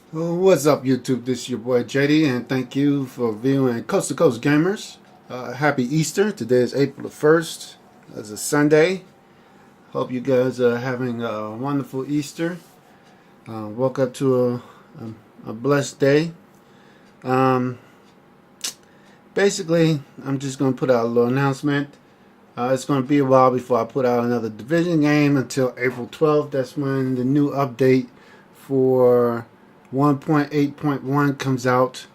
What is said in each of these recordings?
What's up, YouTube? This is your boy JD, and thank you for viewing Coast to Coast Gamers. Happy Easter. Today is April the 1st. It's a Sunday. Hope you guys are having a wonderful Easter. Woke up to a blessed day. Um, Basically, I'm just going to put out a little announcement. It's going to be a while before I put out another division game until April 12th. That's when the new update for 1.8.1 comes out.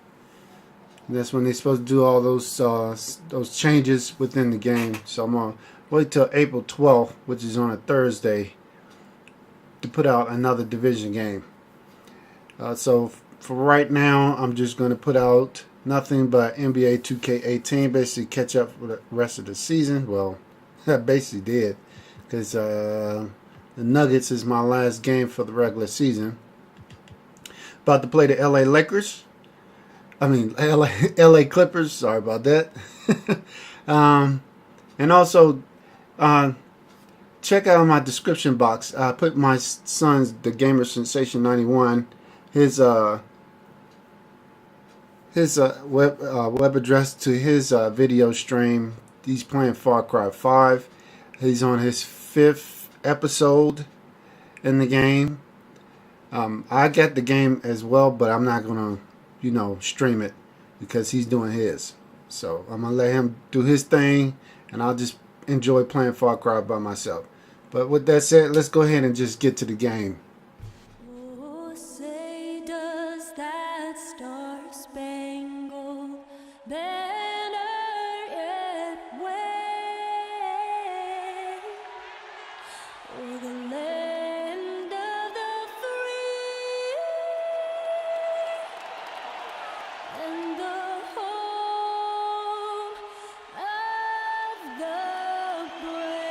And that's when they're supposed to do all those changes within the game. So I'm gonna wait till April 12th, which is on a Thursday, to put out another division game. So for right now, I'm just gonna put out nothing but NBA 2K18, basically catch up for the rest of the season. Well, I basically did, because the Nuggets is my last game for the regular season. About to play the LA Clippers. Sorry about that. And also, check out my description box. I put my son's, the Gamer Sensation 91, his web address to his video stream. He's playing Far Cry 5. He's on his 5th episode in the game. I got the game as well, but I'm not gonna, stream it because he's doing his. So I'm gonna let him do his thing, and I'll just enjoy playing Far Cry by myself. But with that said, let's go ahead and just get to the game. Oh, say does that star-spangled banner yet wave o'er the land of the free and the home of the brave.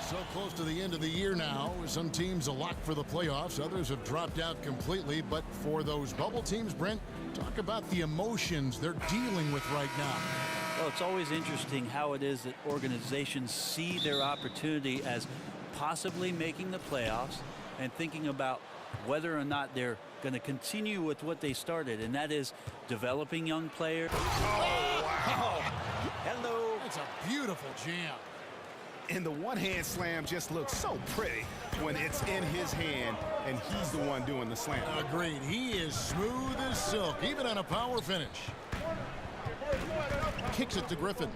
So close to the end of the year now. Some teams are locked for the playoffs. Others have dropped out completely. But for those bubble teams, Brent, talk about the emotions they're dealing with right now. Well, it's always interesting how it is that organizations see their opportunity as possibly making the playoffs and thinking about whether or not they're going to continue with what they started, and that is developing young players. Oh, wow. Hello. It's a beautiful jam. And the one-hand slam just looks so pretty when it's in his hand and he's the one doing the slam. Agreed. He is smooth as silk, even on a power finish. Kicks it to Griffin.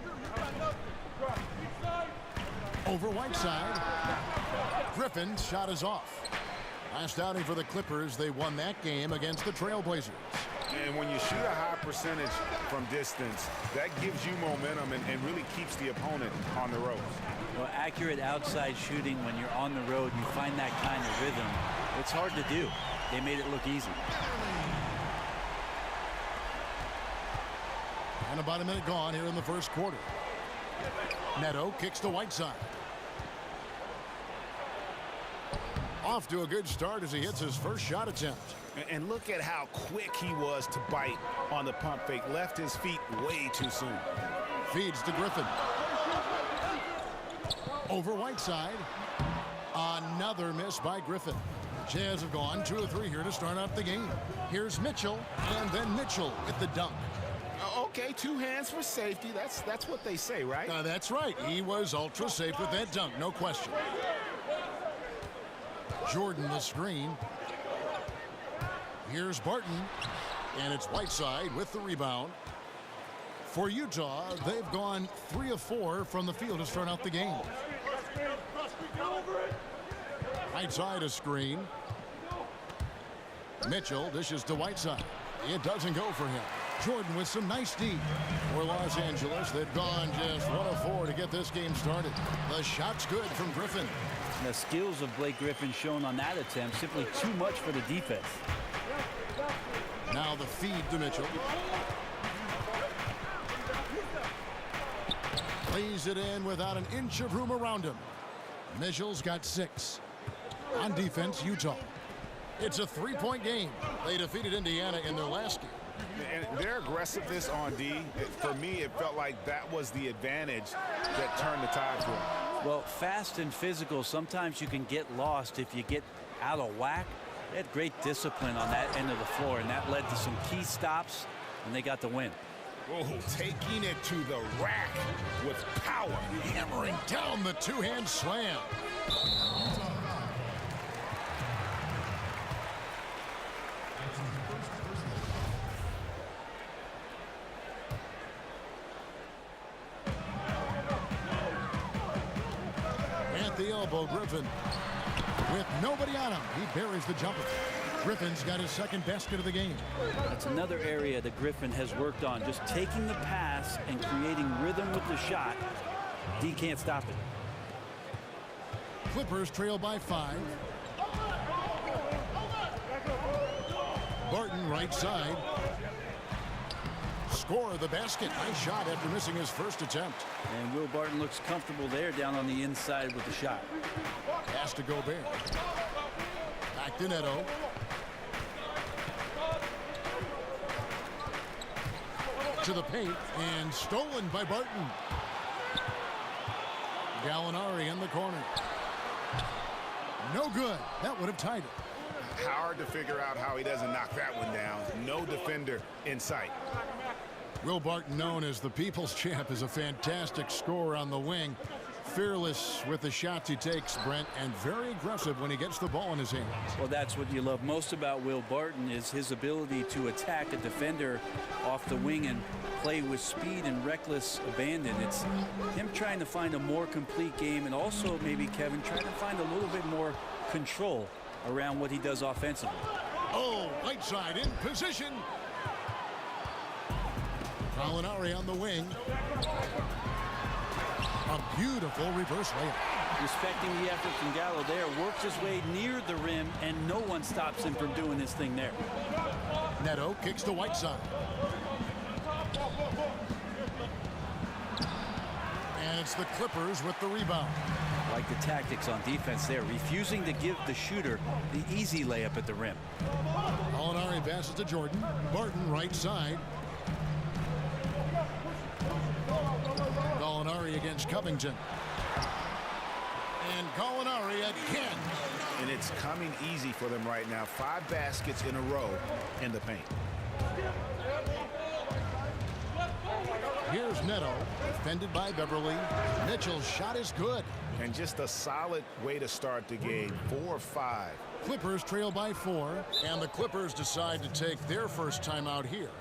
Over Whiteside. Griffin's shot is off. Last outing for the Clippers, they won that game against the Trailblazers. And when you shoot a high percentage from distance, that gives you momentum and really keeps the opponent on the ropes. Well, accurate outside shooting when you're on the road, you find that kind of rhythm. It's hard to do. They made it look easy. And about a minute gone here in the first quarter. Neto kicks to Whiteside. Off to a good start as he hits his first shot attempt. And look at how quick he was to bite on the pump fake. Left his feet way too soon. Feeds to Griffin. Over Whiteside. Another miss by Griffin. Jazz have gone 2 of 3 here to start out the game. Here's Mitchell, and then Mitchell with the dunk. Okay, 2 hands for safety. That's what they say, right? That's right. He was ultra safe with that dunk, no question. Jordan the screen. Here's Barton, and it's Whiteside with the rebound. For Utah, they've gone 3 of 4 from the field to start out the game. Whiteside a screen. Mitchell dishes to Whiteside. It doesn't go for him. Jordan with some nice D. For Los Angeles, they've gone just 1 of 4 to get this game started. The shot's good from Griffin. The skills of Blake Griffin shown on that attempt, simply too much for the defense. Now the feed to Mitchell. Plays it in without an inch of room around him. Mitchell's got 6. On defense, Utah. It's a 3-point game. They defeated Indiana in their last game. And their aggressiveness on D, for me, it felt like that was the advantage that turned the tide for them. Well, fast and physical, sometimes you can get lost if you get out of whack. They had great discipline on that end of the floor, and that led to some key stops, and they got the win. Oh, taking it to the rack with power. Hammering down the two-hand slam. At the elbow, Griffin. With nobody on him, he buries the jumper. Griffin's got his second basket of the game. That's another area that Griffin has worked on, just taking the pass and creating rhythm with the shot. D can't stop it. Clippers trail by 5. Barton right side. Score the basket. Nice shot after missing his first attempt. And Will Barton looks comfortable there down on the inside with the shot. Pass to Gobert. Back to Neto. To the paint and stolen by Barton. Gallinari in the corner. No good. That would have tied it. Hard to figure out how he doesn't knock that one down. No defender in sight. Will Barton, known as the People's Champ, is a fantastic scorer on the wing. Fearless with the shots he takes, Brent, and very aggressive when he gets the ball in his hands. Well, that's what you love most about Will Barton is his ability to attack a defender off the wing and play with speed and reckless abandon. It's him trying to find a more complete game and also maybe, Kevin, trying to find a little bit more control around what he does offensively. Oh, Whiteside in position. Gallinari on the wing. A beautiful reverse layup. Respecting the effort from Gallo there, works his way near the rim, and no one stops him from doing his thing there. Neto kicks to Whiteside. And it's the Clippers with the rebound. Like the tactics on defense there, refusing to give the shooter the easy layup at the rim. Gallinari passes to Jordan. Barton right side. Gallinari against Covington. And Gallinari again. And it's coming easy for them right now. 5 baskets in a row in the paint. Here's Neto, defended by Beverly. Mitchell's shot is good. And just a solid way to start the game. 4-5. Clippers trail by 4, and the Clippers decide to take their first timeout here.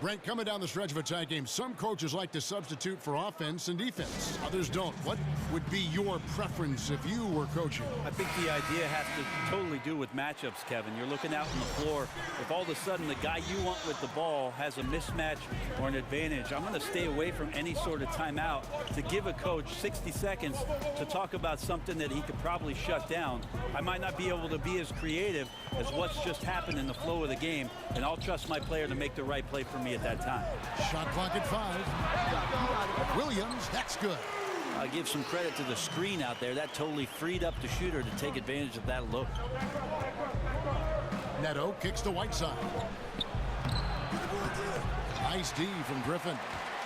Brent, coming down the stretch of a tight game, some coaches like to substitute for offense and defense. Others don't. What would be your preference if you were coaching? I think the idea has to totally do with matchups, Kevin. You're looking out on the floor. If all of a sudden the guy you want with the ball has a mismatch or an advantage, I'm going to stay away from any sort of timeout to give a coach 60 seconds to talk about something that he could probably shut down. I might not be able to be as creative as what's just happened in the flow of the game, and I'll trust my player to make the right play for me at that time. Shot clock at 5. Williams, that's good. I give some credit to the screen out there. That totally freed up the shooter to take advantage of that look. Neto kicks to Whiteside. Nice D from Griffin.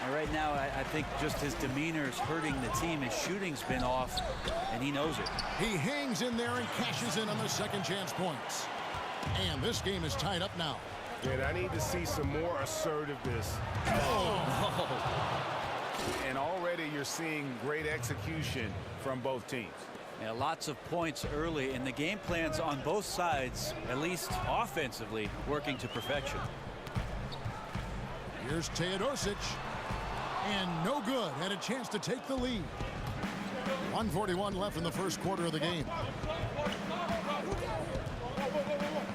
And right now, I think just his demeanor is hurting the team. His shooting's been off, and he knows it. He hangs in there and cashes in on the second chance points. And this game is tied up now. Yeah, I need to see some more assertiveness. And already you're seeing great execution from both teams. Yeah, lots of points early, and the game plans on both sides, at least offensively, working to perfection. Here's Teodosic. And no good. Had a chance to take the lead. 1:41 left in the first quarter of the game.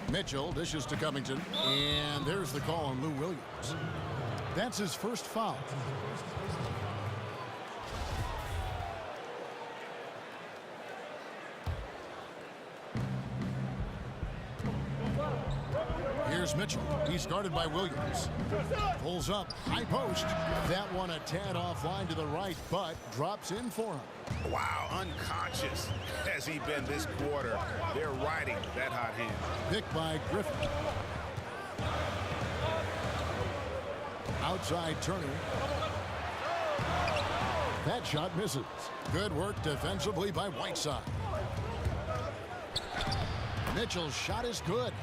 Mitchell dishes to Covington. And there's the call on Lou Williams. That's his first foul. Here's Mitchell. He's guarded by Williams. Pulls up. High post. That one a tad offline to the right, but drops in for him. Wow, unconscious has he been this quarter. They're riding that hot hand. Picked by Griffin. Outside Turner. That shot misses. Good work defensively by Whiteside. Mitchell's shot is good.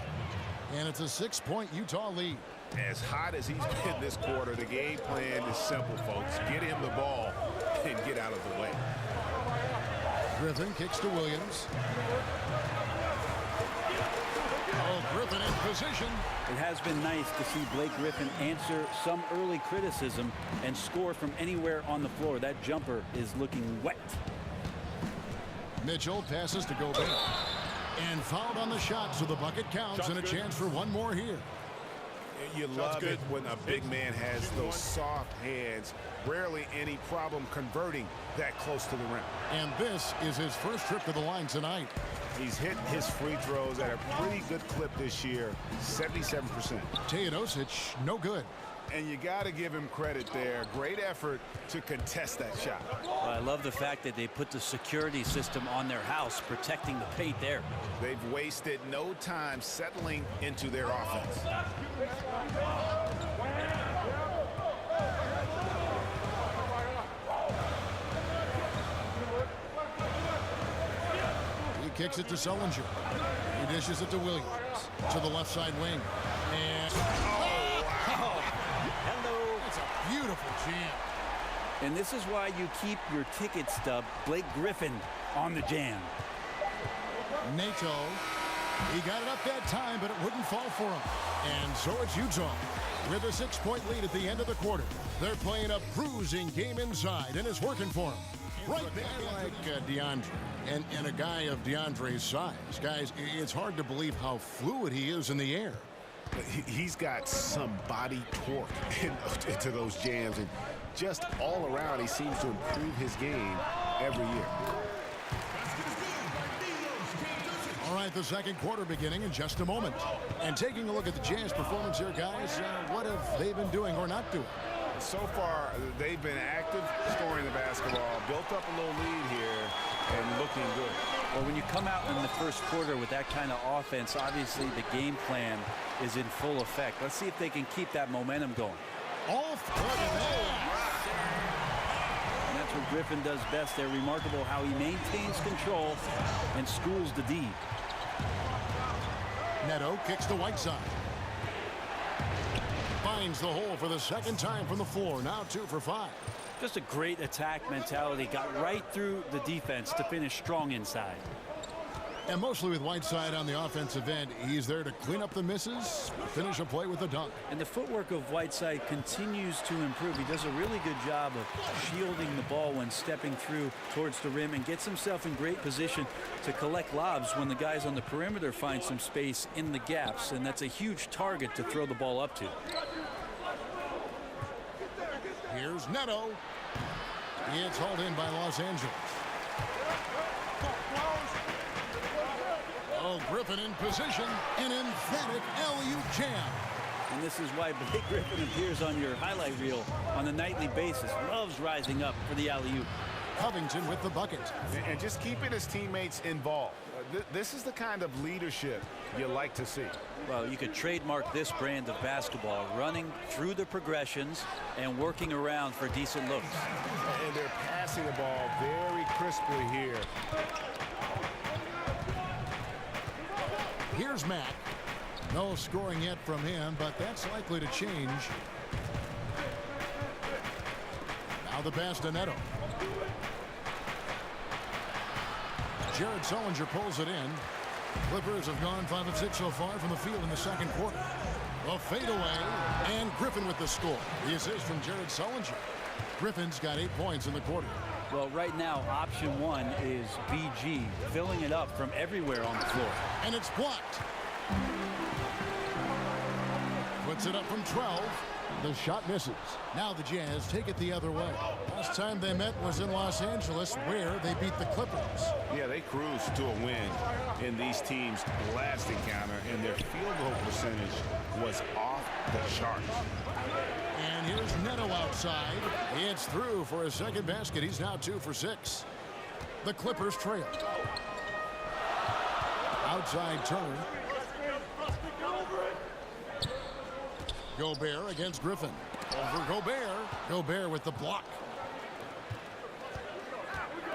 And it's a 6-point Utah lead. As hot as he's been this quarter, the game plan is simple, folks. Get him the ball and get out of the way. Griffin kicks to Williams. Oh, Griffin in position. It has been nice to see Blake Griffin answer some early criticism and score from anywhere on the floor. That jumper is looking wet. Mitchell passes to Gobert. And fouled on the shot, so the bucket counts and a chance for one more here. You love it when a big man has those soft hands. Rarely any problem converting that close to the rim. And this is his first trip to the line tonight. He's hit his free throws at a pretty good clip this year, 77%. Teodosic, no good. And you got to give him credit there. Great effort to contest that shot. Well, I love the fact that they put the security system on their house, protecting the paint there. They've wasted no time settling into their offense. He kicks it to Sullinger. He dishes it to Williams. To the left side wing. And Hello. it's a beautiful jam. And this is why you keep your ticket stub, Blake Griffin, on the jam. Nato. He got it up that time, but it wouldn't fall for him. And so it's Utah with a 6-point lead at the end of the quarter. They're playing a bruising game inside, and it's working for them. Right there like DeAndre. And a guy of DeAndre's size. Guys, it's hard to believe how fluid he is in the air. He's got some body torque into those jams, and just all around he seems to improve his game every year. All right, the second quarter beginning in just a moment. And taking a look at the Jazz performance here, guys, what have they been doing or not doing? So far, they've been active, scoring the basketball, built up a little lead here, and looking good. Well, when you come out in the first quarter with that kind of offense, obviously the game plan is in full effect. Let's see if they can keep that momentum going. Off. And that's what Griffin does best. They're remarkable how he maintains control and schools the D. Neto kicks to Whiteside. Finds the hole for the second time from the floor. Now 2 for 5. Just a great attack mentality. Got right through the defense to finish strong inside. And mostly with Whiteside on the offensive end, he's there to clean up the misses, finish a play with a dunk. And the footwork of Whiteside continues to improve. He does a really good job of shielding the ball when stepping through towards the rim and gets himself in great position to collect lobs when the guys on the perimeter find some space in the gaps. And that's a huge target to throw the ball up to. Here's Neto. It's hauled in by Los Angeles. Oh, Griffin in position. An emphatic LU jam. And this is why Blake Griffin appears on your highlight reel on a nightly basis. Loves rising up for the alley-oop. Covington with the bucket. And just keeping his teammates involved. This is the kind of leadership you like to see. Well, you could trademark this brand of basketball, running through the progressions and working around for decent looks. And they're passing the ball very crisply here. Here's Mack. No scoring yet from him, but that's likely to change. Now the pass to Neto. Jared Sullinger pulls it in. Clippers have gone 5 of 6 so far from the field in the second quarter. A fadeaway, and Griffin with the score. The assist from Jared Sullinger. Griffin's got 8 points in the quarter. Well, right now, option 1 is BG, filling it up from everywhere on the floor. And it's blocked. Puts it up from 12. The shot misses. Now the Jazz take it the other way. Last time they met was in Los Angeles, where they beat the Clippers. Yeah, they cruised to a win in these teams' last encounter, and their field goal percentage was off the charts. And here's Neto outside. It's through for his second basket. He's now 2 for 6. The Clippers trail. Outside Turner. Gobert against Griffin. Over Gobert. Gobert with the block.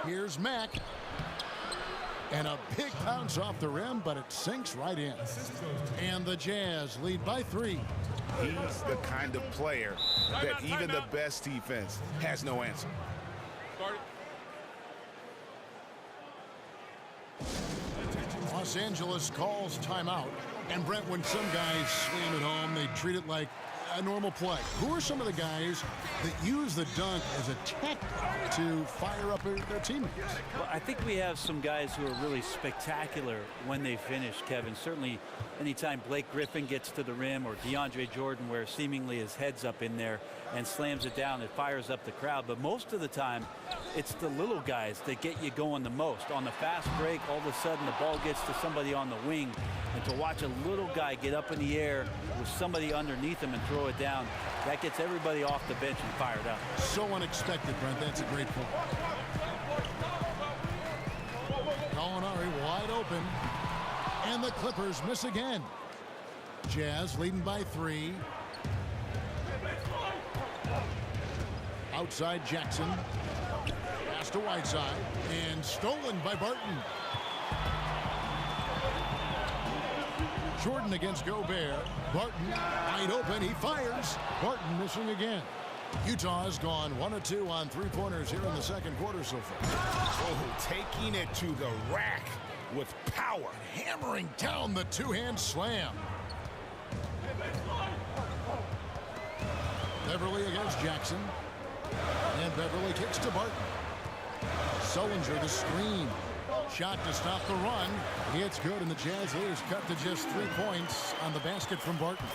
Here's Mack. And a big bounce off the rim, but it sinks right in. And the Jazz lead by 3. He's the kind of player that even the best defense has no answer. Los Angeles calls timeout. And Brent, when some guys slam it home, they treat it like a normal play. Who are some of the guys that use the dunk as a tactic to fire up their teammates? Well, I think we have some guys who are really spectacular when they finish, Kevin. Certainly anytime Blake Griffin gets to the rim, or DeAndre Jordan, where seemingly his head's up in there and slams it down, it fires up the crowd. But most of the time, it's the little guys that get you going the most. On the fast break, all of a sudden the ball gets to somebody on the wing, and to watch a little guy get up in the air with somebody underneath him and throw it down, that gets everybody off the bench and fired up. So unexpected, Brent. That's a great point. Gallinari wide open. And the Clippers miss again. Jazz leading by 3. Outside Jackson. Pass to Whiteside. And stolen by Barton. Jordan against Gobert. Barton wide open. He fires. Barton missing again. Utah has gone 1 of 2 on 3-pointers here in the second quarter so far. Oh, taking it to the rack with power. Hammering down the two-hand slam. Beverly against Jackson. And Beverly kicks to Barton. Sullinger the screen. Shot to stop the run. It's good, and the Jazz leaders cut to just 3 points on the basket from Barton.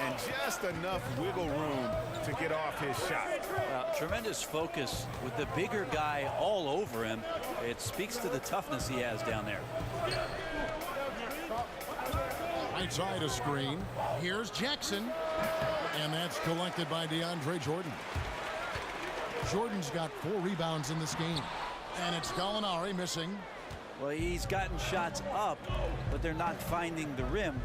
And just enough wiggle room to get off his shot. Tremendous focus with the bigger guy all over him. It speaks to the toughness he has down there. Right side a screen. Here's Jackson. And that's collected by DeAndre Jordan. Jordan's got 4 rebounds in this game. And it's Gallinari missing. Well, he's gotten shots up, but they're not finding the rim.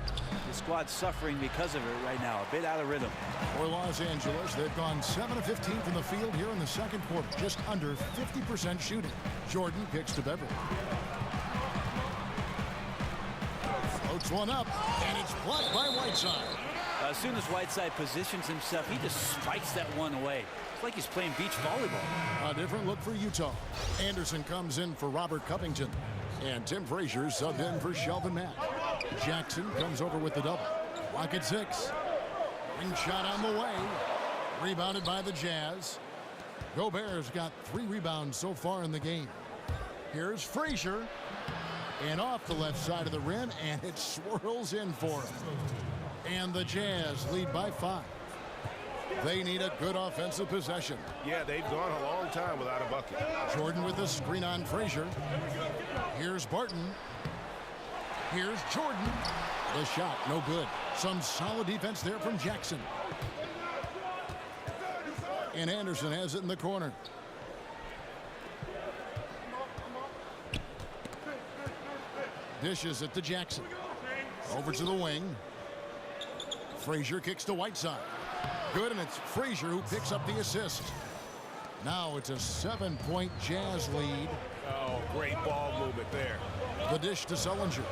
The squad's suffering because of it right now. A bit out of rhythm. For Los Angeles, they've gone 7 of 15 from the field here in the second quarter. Just under 50% shooting. Jordan kicks to Beverly. Floats one up, and it's blocked by Whiteside. As soon as Whiteside positions himself, he just spikes that one away. It's like he's playing beach volleyball. A different look for Utah. Anderson comes in for Robert Covington. And Tim Frazier subbed in for Shelvin Mack. Jackson comes over with the double. Clock at 6. Ring shot on the way. Rebounded by the Jazz. Gobert's got 3 rebounds so far in the game. Here's Frazier. And off the left side of the rim, and it swirls in for him. And the Jazz lead by 5. They need a good offensive possession. Yeah, they've gone a long time without a bucket. Jordan with the screen on Frazier. Here's Barton. Here's Jordan. The shot, no good. Some solid defense there from Jackson. And Anderson has it in the corner. Dishes it to Jackson. Over to the wing. Frazier kicks to Whiteside. Good, and it's Frazier who picks up the assist. Now it's a 7-point Jazz lead. Oh, great ball movement there. The dish to Sullinger.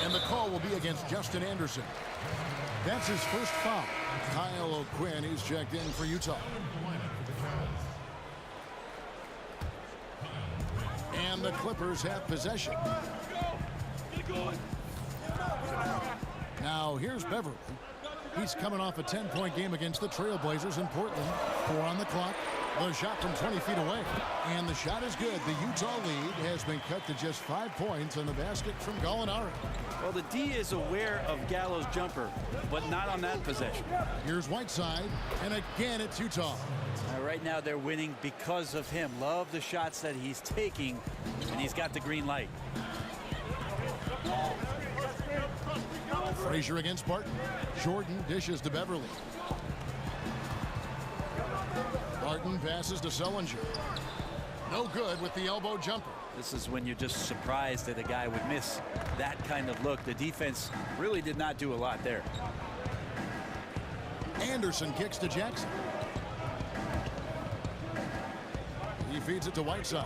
And the call will be against Justin Anderson. That's his first foul. Kyle O'Quinn is checked in for Utah. And the Clippers have possession. Now here's Beverly. He's coming off a 10-point game against the Trailblazers in Portland. 4 on the clock. The shot from 20 feet away. And the shot is good. The Utah lead has been cut to just 5 points on the basket from Gallinari. Well, the D is aware of Gallo's jumper, but not on that possession. Here's Whiteside, and again it's Utah. Right now they're winning because of him. Love the shots that he's taking, and he's got the green light. Frazier against Barton. Jordan dishes to Beverly. Barton passes to Sullinger. No good with the elbow jumper. This is when you're just surprised that a guy would miss that kind of look. The defense really did not do a lot there. Anderson kicks to Jackson. He feeds it to Whiteside.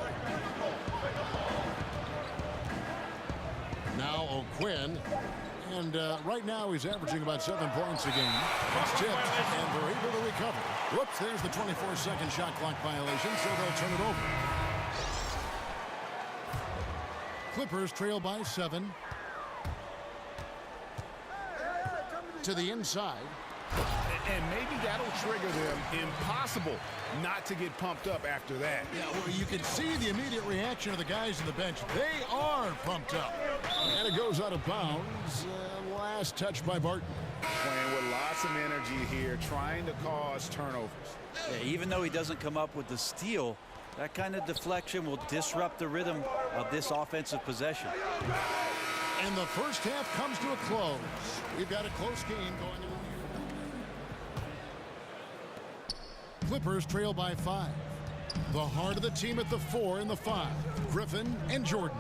Now O'Quinn. And right now he's averaging about 7 points a game. It's tipped, and they're able to recover. Whoops, there's the 24-second shot clock violation, so they'll turn it over. Clippers trail by 7. To the inside. And maybe that'll trigger them. Impossible not to get pumped up after that. Yeah, well, you can see the immediate reaction of the guys on the bench. They are pumped up. And it goes out of bounds. Last touch by Barton. Playing with lots of energy here, trying to cause turnovers. Yeah, even though he doesn't come up with the steal, that kind of deflection will disrupt the rhythm of this offensive possession. And the first half comes to a close. We've got a close game going on here. Clippers trail by 5. The heart of the team at the 4 and the 5. Griffin and Jordan.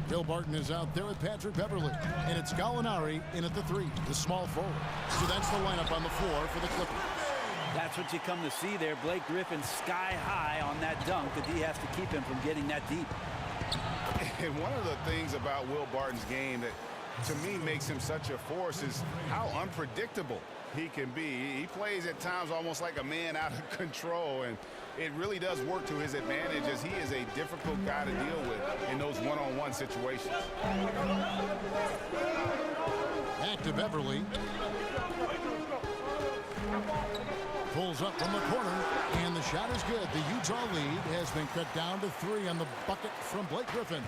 Bill Barton is out there with Patrick Beverly. And it's Gallinari in at the 3, the small forward. So that's the lineup on the floor for the Clippers. That's what you come to see there. Blake Griffin sky high on that dunk. The D has to keep him from getting that deep. And one of the things about Will Barton's game that to me makes him such a force is how unpredictable he can be. He plays at times almost like a man out of control, and it really does work to his advantage as he is a difficult guy to deal with in those one-on-one situations. Back to Beverly. Pulls up from the corner, and the shot is good. The Utah lead has been cut down to 3 on the bucket from Blake Griffin.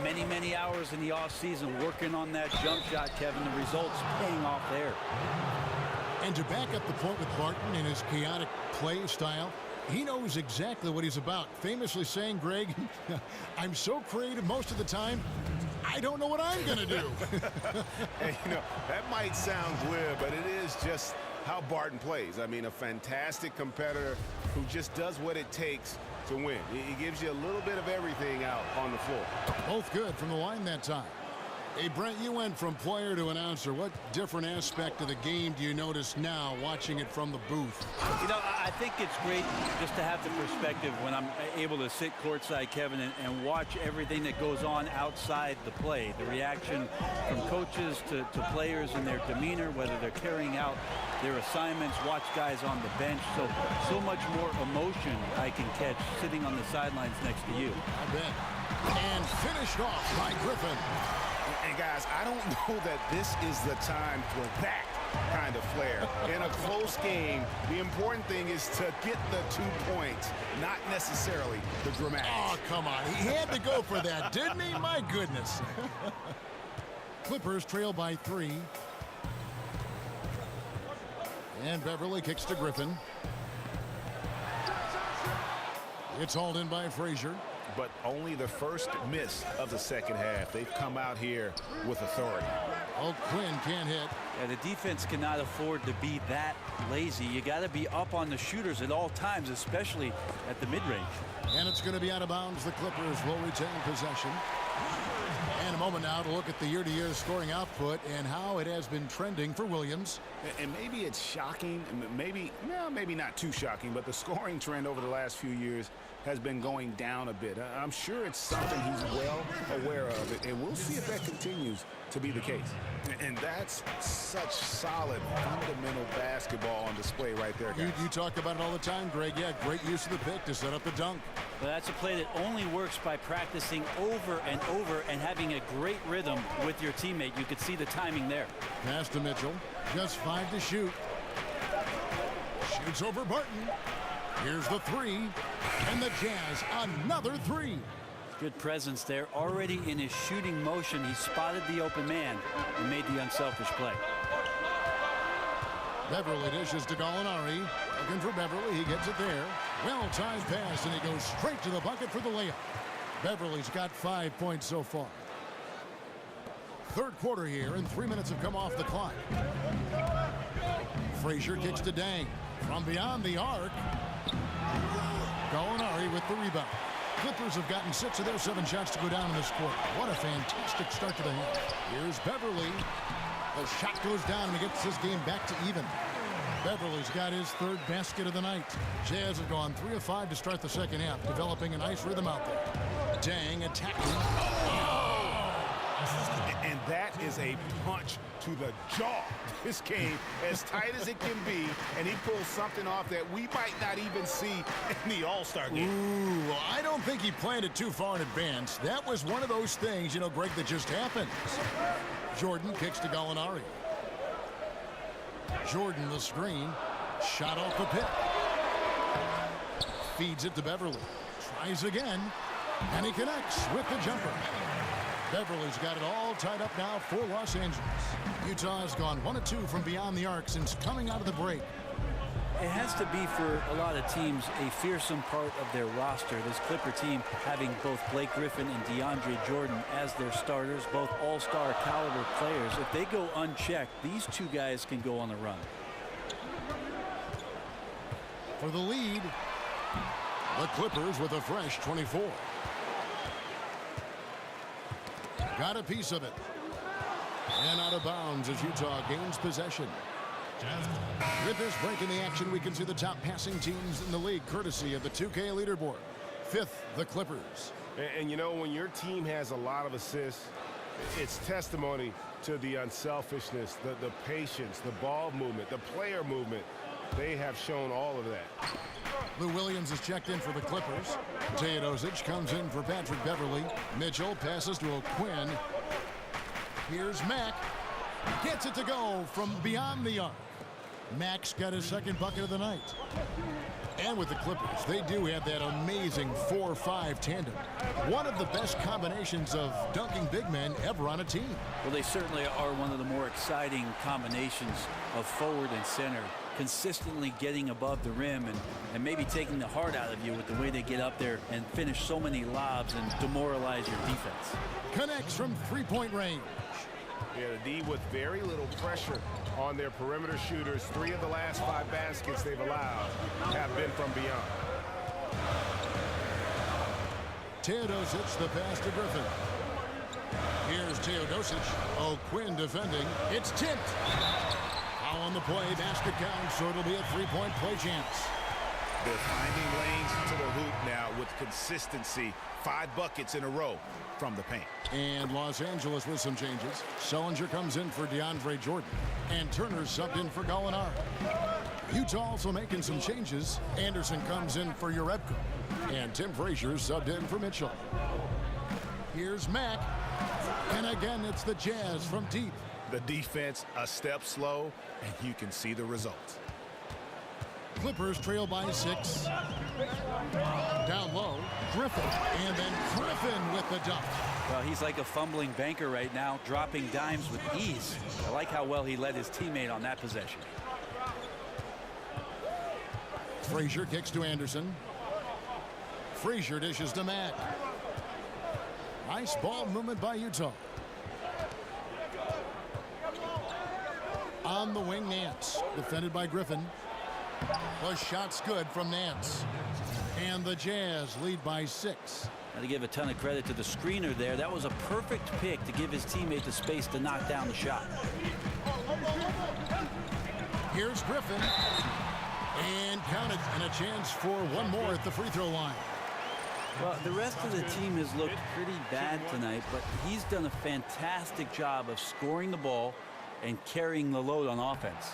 Many, many hours in the offseason working on that jump shot, Kevin. The results paying off there. And to back up the point with Barton and his chaotic play style, he knows exactly what he's about. Famously saying, Greg, I'm so creative most of the time, I don't know what I'm going to do. And, you know, that might sound glib, but it is just how Barton plays. I mean, a fantastic competitor who just does what it takes to win. He gives you a little bit of everything out on the floor. Both good from the line that time. Hey, Brent, you went from player to announcer. What different aspect of the game do you notice now watching it from the booth? You know, I think it's great just to have the perspective when I'm able to sit courtside, Kevin, and watch everything that goes on outside the play. The reaction from coaches to players and their demeanor, whether they're carrying out their assignments, watch guys on the bench. So much more emotion I can catch sitting on the sidelines next to you. I bet. And finished off by Griffin. And guys, I don't know that this is the time for that kind of flair. In a close game, the important thing is to get the 2 points, not necessarily the dramatics. Oh, come on. He had to go for that, didn't he? My goodness. Clippers trail by 3. And Beverly kicks to Griffin. It's hauled in by Frazier. But only the first miss of the second half. They've come out here with authority. O'Quinn can't hit. Yeah, the defense cannot afford to be that lazy. You got to be up on the shooters at all times, especially at the mid-range. And it's going to be out of bounds. The Clippers will retain possession. And a moment now to look at the year-to-year scoring output and how it has been trending for Williams. And maybe it's shocking, maybe not too shocking, but the scoring trend over the last few years has been going down a bit. I'm sure it's something he's well aware of, and we'll see if that continues to be the case. And that's such solid, fundamental basketball on display right there, guys. You talk about it all the time, Greg. Yeah, great use of the pick to set up the dunk. But that's a play that only works by practicing over and over and having a great rhythm with your teammate. You could see the timing there. Pass to Mitchell. Just 5 to shoot. Shoots over Barton. Here's the 3. And the Jazz, another 3. Good presence there. Already in his shooting motion, he spotted the open man and made the unselfish play. Beverly dishes to Gallinari. Looking for Beverly. He gets it there. Well-timed pass, and he goes straight to the bucket for the layup. Beverly's got 5 points so far. Third quarter here, and 3 minutes have come off the clock. Frazier kicks to Dang. From beyond the arc. Gallinari with the rebound. Clippers have gotten 6 of their 7 shots to go down in this quarter. What a fantastic start to the half. Here's Beverly. The shot goes down and he gets his game back to even. Beverly's got his third basket of the night. Jazz have gone 3 of 5 to start the second half, developing a nice rhythm out there. Dang attacking. And that is a punch to the jaw. This game as tight as it can be, and he pulls something off that we might not even see in the All-Star game. Ooh, I don't think he planned it too far in advance. That was one of those things, Greg, that just happened. Jordan kicks to Gallinari. Jordan the screen. Shot off the pick. Feeds it to Beverly. Tries again. And he connects with the jumper. Beverly's got it all tied up now for Los Angeles. Utah's gone 1 of 2 from beyond the arc since coming out of the break. It has to be for a lot of teams a fearsome part of their roster. This Clipper team having both Blake Griffin and DeAndre Jordan as their starters, both all-star caliber players. If they go unchecked, these two guys can go on the run. For the lead, the Clippers with a fresh 24. Got a piece of it. And out of bounds as Utah gains possession. With this break in the action, we can see the top passing teams in the league, courtesy of the 2K leaderboard. 5th, the Clippers. And when your team has a lot of assists, it's testimony to the unselfishness, the patience, the ball movement, the player movement. They have shown all of that. Lou Williams is checked in for the Clippers. Teodosic comes in for Patrick Beverly. Mitchell passes to O'Quinn. Here's Mack. Gets it to go from beyond the arc. Mack's got his second bucket of the night. And with the Clippers, they do have that amazing 4-5 tandem. One of the best combinations of dunking big men ever on a team. Well, they certainly are one of the more exciting combinations of forward and center, consistently getting above the rim and maybe taking the heart out of you with the way they get up there and finish so many lobs and demoralize your defense. Connects from three-point range. Yeah, the D with very little pressure on their perimeter shooters. 3 of the last 5 baskets they've allowed have been from beyond. Teodosic, the pass to Griffin. Here's Teodosic. O'Quinn defending. It's tipped. Foul on the play. Basket count, so it'll be a 3-point play chance. They're finding lanes to the hoop now with consistency. 5 buckets in a row from the paint. And Los Angeles with some changes. Sullinger comes in for DeAndre Jordan. And Turner's subbed in for Gallinari. Utah also making some changes. Anderson comes in for Urebko. And Tim Frazier subbed in for Mitchell. Here's Mack. And again, it's the Jazz from deep. The defense a step slow, and you can see the results. Clippers trail by 6. Down low, Griffin. And then Griffin with the dunk. Well, he's like a fumbling banker right now, dropping dimes with ease. I like how well he led his teammate on that possession. Frazier kicks to Anderson. Frazier dishes to Mack. Nice ball movement by Utah. On the wing, Nance. Defended by Griffin. The shot's good from Nance. And the Jazz lead by 6. Got to give a ton of credit to the screener there. That was a perfect pick to give his teammate the space to knock down the shot. Here's Griffin. And counted. And a chance for one more at the free throw line. Well, the rest of the team has looked pretty bad tonight, but he's done a fantastic job of scoring the ball and carrying the load on offense.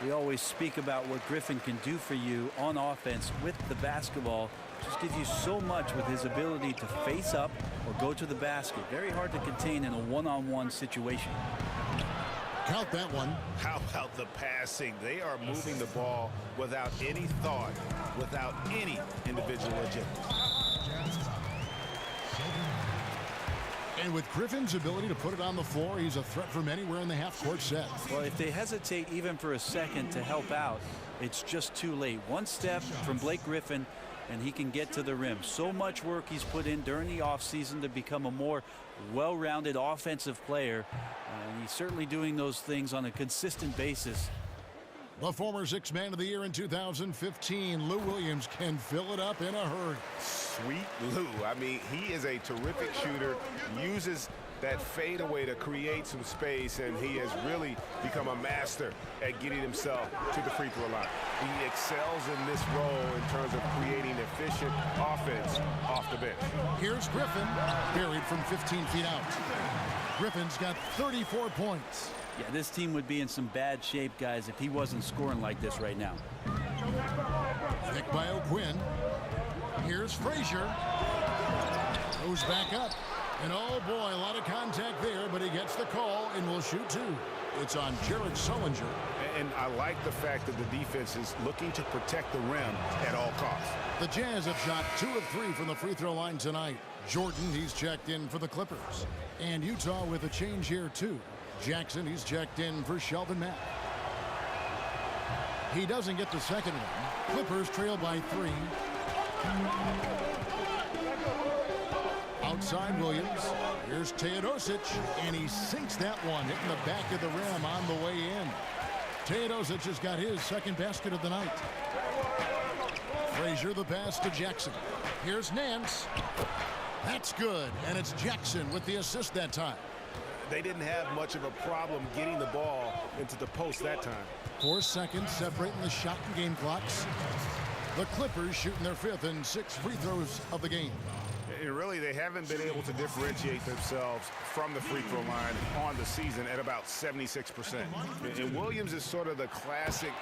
We always speak about what Griffin can do for you on offense with the basketball. Just gives you so much with his ability to face up or go to the basket. Very hard to contain in a one-on-one situation. Count that one. How about the passing? They are moving the ball without any thought, without any individual agenda. And with Griffin's ability to put it on the floor, he's a threat from anywhere in the half-court set. Well, if they hesitate even for a second to help out, it's just too late. One step from Blake Griffin, and he can get to the rim. So much work he's put in during the offseason to become a more well-rounded offensive player. And he's certainly doing those things on a consistent basis. The former 6th Man of the Year in 2015, Lou Williams, can fill it up in a hurry. Sweet Lou. I mean, he is a terrific shooter, uses that fadeaway to create some space, and he has really become a master at getting himself to the free throw line. He excels in this role in terms of creating efficient offense off the bench. Here's Griffin, buried from 15 feet out. Griffin's got 34 points. Yeah, this team would be in some bad shape, guys, if he wasn't scoring like this right now. Picked by O'Quinn. Here's Frazier. Goes back up. And oh boy, a lot of contact there, but he gets the call and will shoot two. It's on Jared Sullinger. And I like the fact that the defense is looking to protect the rim at all costs. The Jazz have shot 2 of 3 from the free throw line tonight. Jordan, he's checked in for the Clippers. And Utah with a change here too. Jackson, he's checked in for Shelvin Mack. He doesn't get the second one. Clippers trail by 3. Outside Williams. Here's Teodosic, and he sinks that one, hitting the back of the rim on the way in. Teodosic has got his second basket of the night. Frazier the pass to Jackson. Here's Nance. That's good, and it's Jackson with the assist that time. They didn't have much of a problem getting the ball into the post that time. 4 seconds separating the shot and game clocks. The Clippers shooting their 5th and 6th free throws of the game. And really, they haven't been able to differentiate themselves from the free throw line on the season at about 76%. And Williams is sort of the classic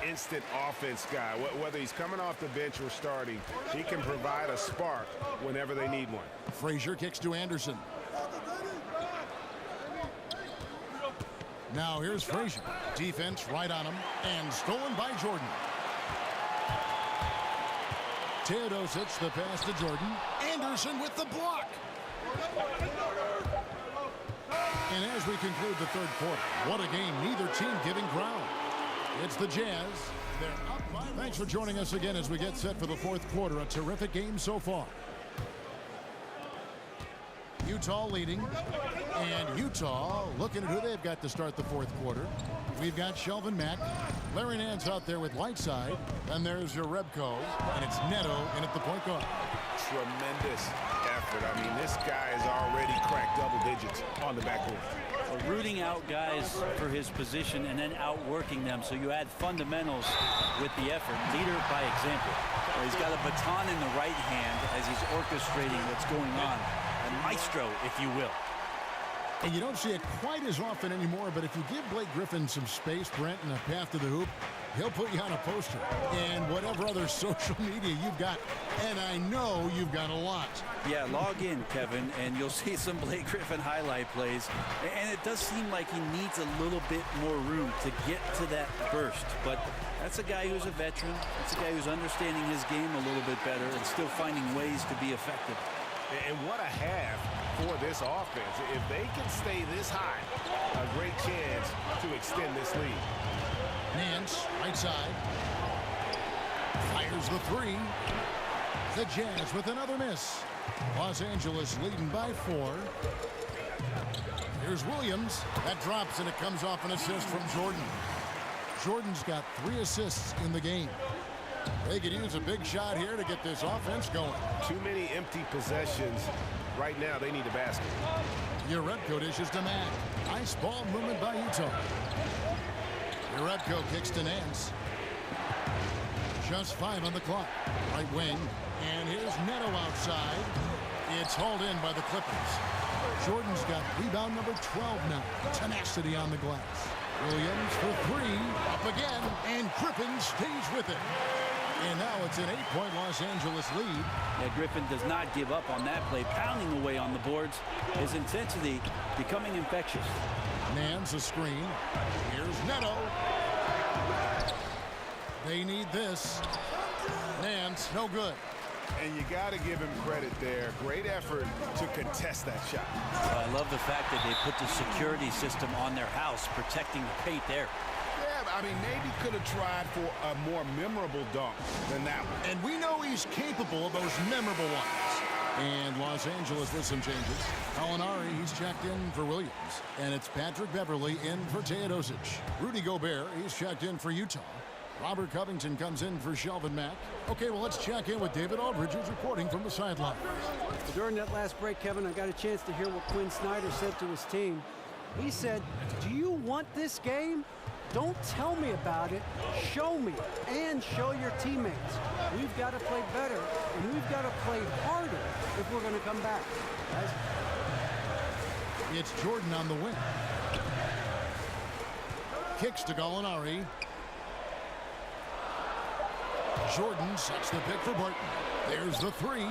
instant offense guy. Whether he's coming off the bench or starting, he can provide a spark whenever they need one. Frazier kicks to Anderson. Now here's Frazier. Defense right on him and stolen by Jordan. Teodosic the pass to Jordan. Anderson with the block. And as we conclude the third quarter, what a game, neither team giving ground. It's the Jazz. They're up by. Thanks for joining us again as we get set for the fourth quarter. A terrific game so far. Utah leading, and Utah looking at who they've got to start the fourth quarter. We've got Shelvin Mack, Larry Nance out there with Whiteside, and there's Jerebko, and it's Neto in at the point guard. Tremendous effort. I mean, this guy has already cracked double digits on the backboard. Rooting out guys for his position and then outworking them, so you add fundamentals with the effort. Leader by example. He's got a baton in the right hand as he's orchestrating what's going on. A maestro, if you will. And you don't see it quite as often anymore, but if you give Blake Griffin some space, Brent, and a path to the hoop, he'll put you on a poster. And whatever other social media you've got, and I know you've got a lot. Yeah, log in, Kevin, and you'll see some Blake Griffin highlight plays. And it does seem like he needs a little bit more room to get to that burst. But that's a guy who's a veteran. That's a guy who's understanding his game a little bit better and still finding ways to be effective. And what a half for this offense. If they can stay this high, a great chance to extend this lead. Nance, right side. Fires the 3. The Jazz with another miss. Los Angeles leading by 4. Here's Williams. That drops, and it comes off an assist from Jordan. Jordan's got 3 assists in the game. They could use a big shot here to get this offense going. Too many empty possessions. Right now, they need a basket. Jerebko dishes to Mack. Nice ball movement by Utah. Jerebko kicks to Nance. Just 5 on the clock. Right wing. And here's Neto outside. It's hauled in by the Clippers. Jordan's got rebound number 12 now. Tenacity on the glass. Williams for 3. Up again. And Griffin stays with it. And now it's an 8-point Los Angeles lead. Yeah, Griffin does not give up on that play, pounding away on the boards. His intensity becoming infectious. Nance a screen. Here's Neto. They need this. Nance, no good. And you got to give him credit there. Great effort to contest that shot. I love the fact that they put the security system on their house, protecting the paint there. Yeah, I mean, maybe could have tried for a more memorable dunk than that one. And we know he's capable of those memorable ones. And Los Angeles with some changes. Alinari, he's checked in for Williams. And it's Patrick Beverly in for Teodosic. Rudy Gobert, he's checked in for Utah. Robert Covington comes in for Shelvin Mack. Okay, well, let's check in with David Aldridge, who's reporting from the sideline. During that last break, Kevin, I got a chance to hear what Quinn Snyder said to his team. He said, do you want this game? Don't tell me about it. Show me and show your teammates. We've got to play better, and we've got to play harder if we're going to come back. Guys. It's Jordan on the wing. Kicks to Gallinari. Jordan sets the pick for Burton. There's the three.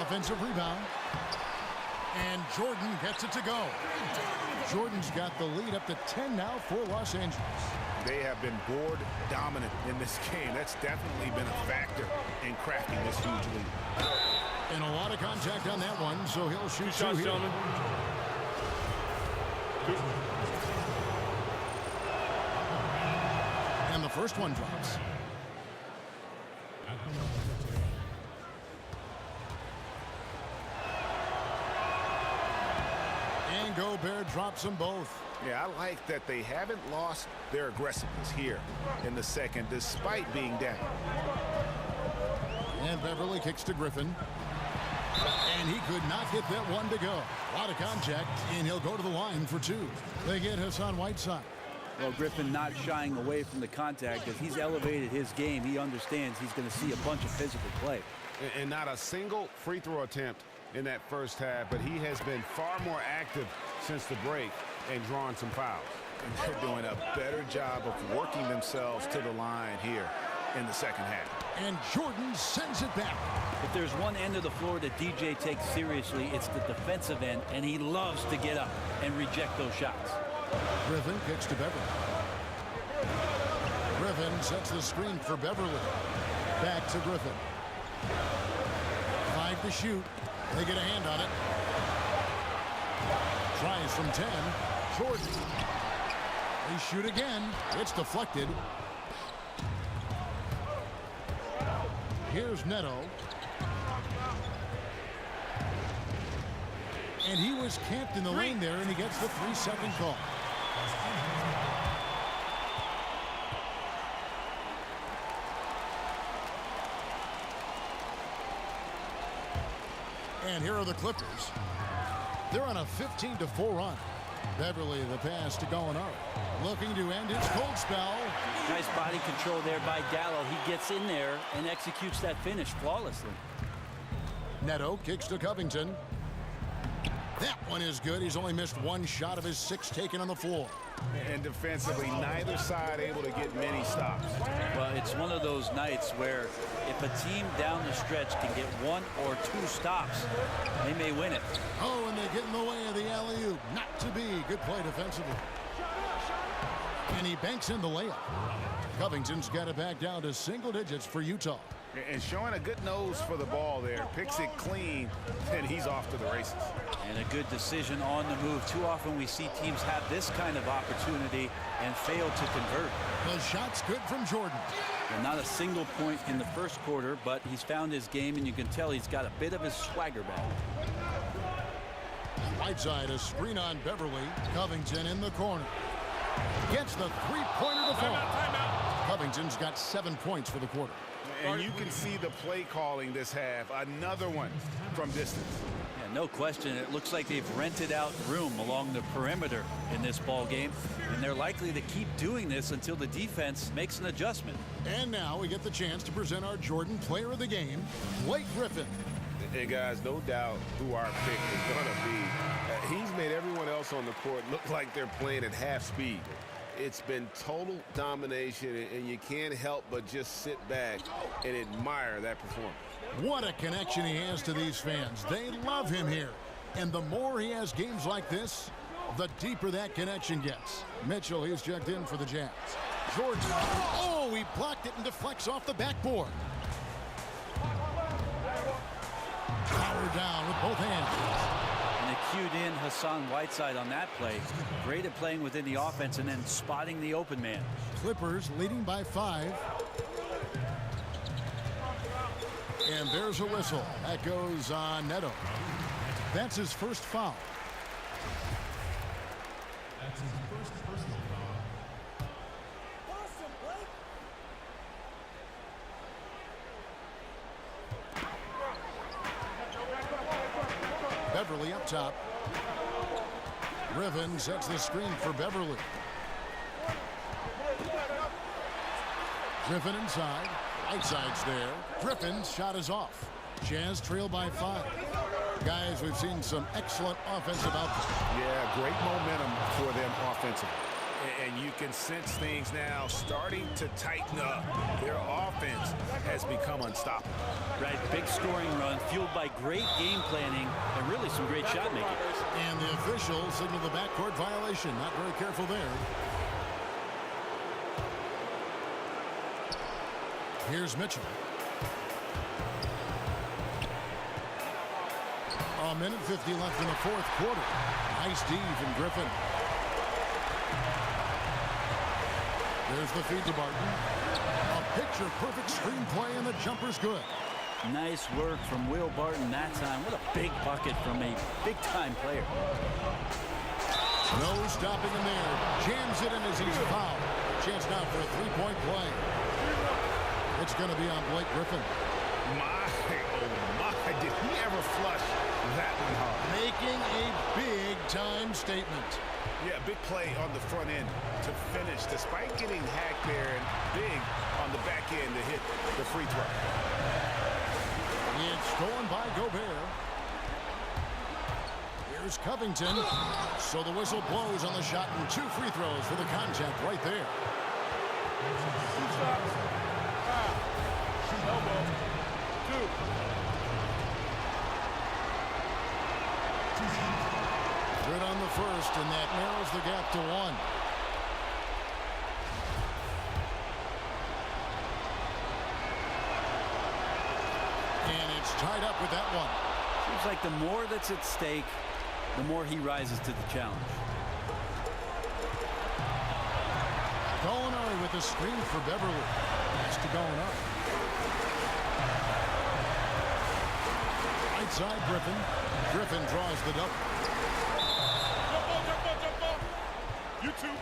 Offensive rebound. And Jordan gets it to go. Jordan's got the lead up to 10 now for Los Angeles. They have been board dominant in this game. That's definitely been a factor in crafting this huge lead. And a lot of contact on that one, so he'll shoot two here. And the first one drops. And Gobert drops them both. Yeah, I like that they haven't lost their aggressiveness here in the second, despite being down. And Beverly kicks to Griffin. And he could not get that one to go. A lot of contact, and he'll go to the line for two. They get Hassan Whiteside. Well, Griffin not shying away from the contact. As he's elevated his game, he understands he's going to see a bunch of physical play. And not a single free throw attempt in that first half, but he has been far more active since the break and drawing some fouls. And they're doing a better job of working themselves to the line here in the second half. And Jordan sends it back. If there's one end of the floor that DJ takes seriously, it's the defensive end, and he loves to get up and reject those shots. Griffin kicks to Beverly. Griffin sets the screen for Beverly. Back to Griffin. 5 to shoot. They get a hand on it. Tries from 10. Jordan. They shoot again. It's deflected. Here's Neto. And he was camped in the lane there, and he gets the 3-second call. And here are the Clippers. They're on a 15-4 run. Beverly, the pass to Gallinari. Looking to end his cold spell. Nice body control there by Gallo. He gets in there and executes that finish flawlessly. Neto kicks to Covington. That one is good. He's only missed one shot of his 6 taken on the floor. And defensively, neither side able to get many stops. Well, it's one of those nights where if a team down the stretch can get 1 or 2 stops, they may win it. Oh, and they get in the way of the alley-oop. Not to be. Good play defensively. And he banks in the layup. Covington's got it back down to single digits for Utah. And showing a good nose for the ball there. Picks it clean, and he's off to the races. And a good decision on the move. Too often we see teams have this kind of opportunity and fail to convert. The shot's good from Jordan. Well, not a single point in the first quarter, but he's found his game, and you can tell he's got a bit of his swagger back. Whiteside, a screen on Beverly. Covington in the corner. Gets the three-pointer to fall. Covington's got 7 points for the quarter. And you can see the play calling this half. Another one from distance. Yeah, no question. It looks like they've rented out room along the perimeter in this ball game, and they're likely to keep doing this until the defense makes an adjustment. And now we get the chance to present our Jordan Player of the Game, Blake Griffin. And guys, no doubt who our pick is going to be. He's made everyone else on the court look like they're playing at half speed. It's been total domination, and you can't help but just sit back and admire that performance. What a connection he has to these fans. They love him here. And the more he has games like this, the deeper that connection gets. Mitchell, he's checked in for the Jazz. Jordan, oh, he blocked it and deflects off the backboard. Power down with both hands. And they cued in Hassan Whiteside on that play. Great at playing within the offense and then spotting the open man. Clippers leading by 5. And there's a whistle. That goes on Neto. That's his first foul. Beverly up top. Griffin sets the screen for Beverly. Griffin inside. Outside's there. Griffin's shot is off. Jazz trail by 5. Guys, we've seen some excellent offensive output. Yeah, great momentum for them offensively. And you can sense things now starting to tighten up. Their offense has become unstoppable. Right, big scoring run fueled by great game planning and really some great shot making. And the officials signal the backcourt violation. Not very careful there. Here's Mitchell. A minute 50 left in the fourth quarter. Nice D from Griffin. There's the feed to Barton. A picture-perfect screenplay, and the jumper's good. Nice work from Will Barton that time. What a big bucket from a big-time player. No stopping him there. Jams it in as he's fouled. Chance now for a three-point play. It's going to be on Blake Griffin. My, oh my, did he ever flush that one hard? Making a big-time statement. Yeah, big play on the front end to finish, despite getting hacked there, and big on the back end to hit the free throw. It's stolen by Gobert. Here's Covington. So the whistle blows on the shot, and 2 free throws for the contact right there. Elbow. 2. Good on the first, and that narrows the gap to 1. And it's tied up with that one. Seems like the more that's at stake, the more he rises to the challenge. Gallinari with the screen for Beverly. Pass to Gallinari. Right side, Griffin. Griffin draws the double. Jump ball. You too.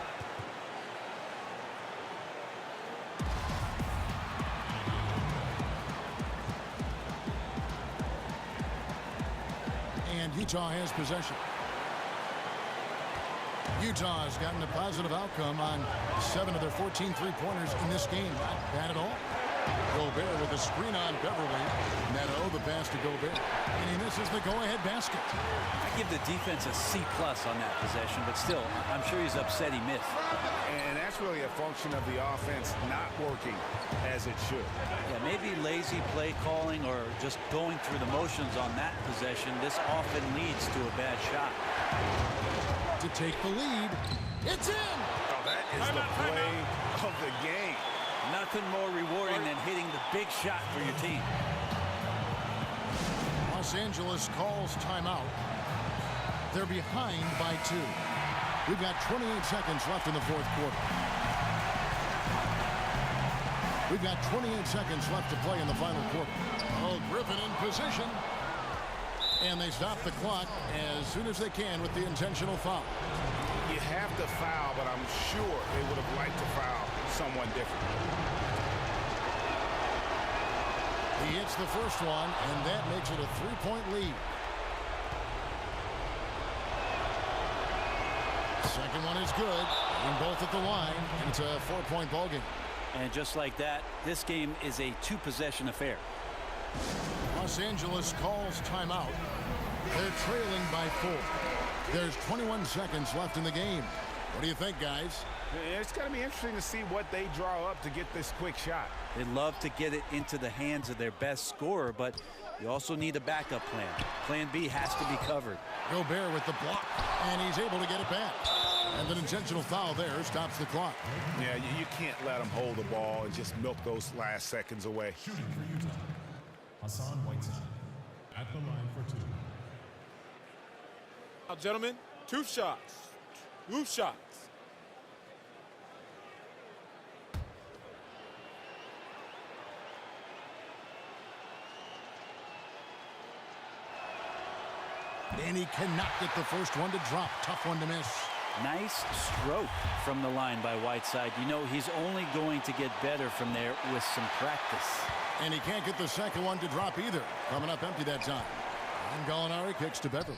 And Utah has possession. Utah has gotten a positive outcome on 7 of their 14 three-pointers in this game. Not bad at all. Gobert with a screen on Beverly. Neto, the pass to Gobert. And he misses the go-ahead basket. I give the defense a C+ on that possession, but still, I'm sure he's upset he missed. And that's really a function of the offense not working as it should. Yeah, maybe lazy play calling or just going through the motions on that possession. This often leads to a bad shot. To take the lead. It's in! Oh, that is the play of the game. Nothing more rewarding than hitting the big shot for your team. Los Angeles calls timeout. They're behind by 2. We've got 28 seconds left in the fourth quarter. We've got 28 seconds left to play in the final quarter. Oh, Griffin in position. And they stop the clock as soon as they can with the intentional foul. You have to foul, but I'm sure they would have liked to foul someone different. He hits the first one, and that makes it a 3-point lead. Second one is good, and both at the line, and it's a 4-point ball game. And just like that, this game is a 2-possession affair. Los Angeles calls timeout. They're trailing by 4. There's 21 seconds left in the game. What do you think, guys? It's going to be interesting to see what they draw up to get this quick shot. They'd love to get it into the hands of their best scorer, but you also need a backup plan. Plan B has to be covered. Gobert with the block, and he's able to get it back. And an intentional foul there stops the clock. Yeah, you can't let them hold the ball and just milk those last seconds away. Shooting for Utah. Hassan Whiteside at the line for 2. Now, gentlemen, 2 shots. 2 shots. And he cannot get the first one to drop. Tough one to miss. Nice stroke from the line by Whiteside. You know he's only going to get better from there with some practice. And he can't get the second one to drop either. Coming up empty that time. And Gallinari kicks to Beverly.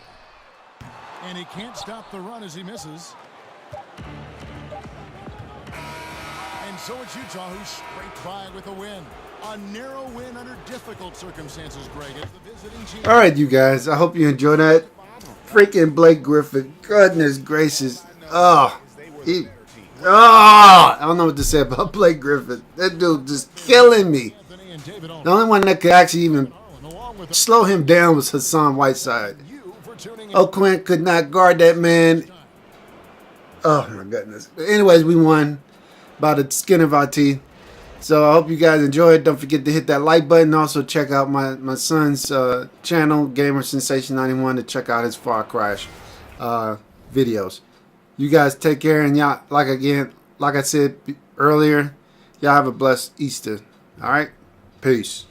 And he can't stop the run as he misses. And so it's Utah who scraped by with a win. A narrow win under difficult circumstances, Greg. As the visiting team. All right, you guys. I hope you enjoyed that. Freaking Blake Griffin. Goodness gracious. Oh, I don't know what to say about Blake Griffin. That dude just killing me. The only one that could actually even slow him down was Hassan Whiteside. O'Quinn could not guard that man. Oh, my goodness. But anyways, we won by the skin of our teeth. So I hope you guys enjoyed. Don't forget to hit that like button. Also check out my son's channel, Gamer Sensation 91, to check out his Far Crash videos. You guys take care, and y'all, like I said earlier, y'all have a blessed Easter. All right? Peace.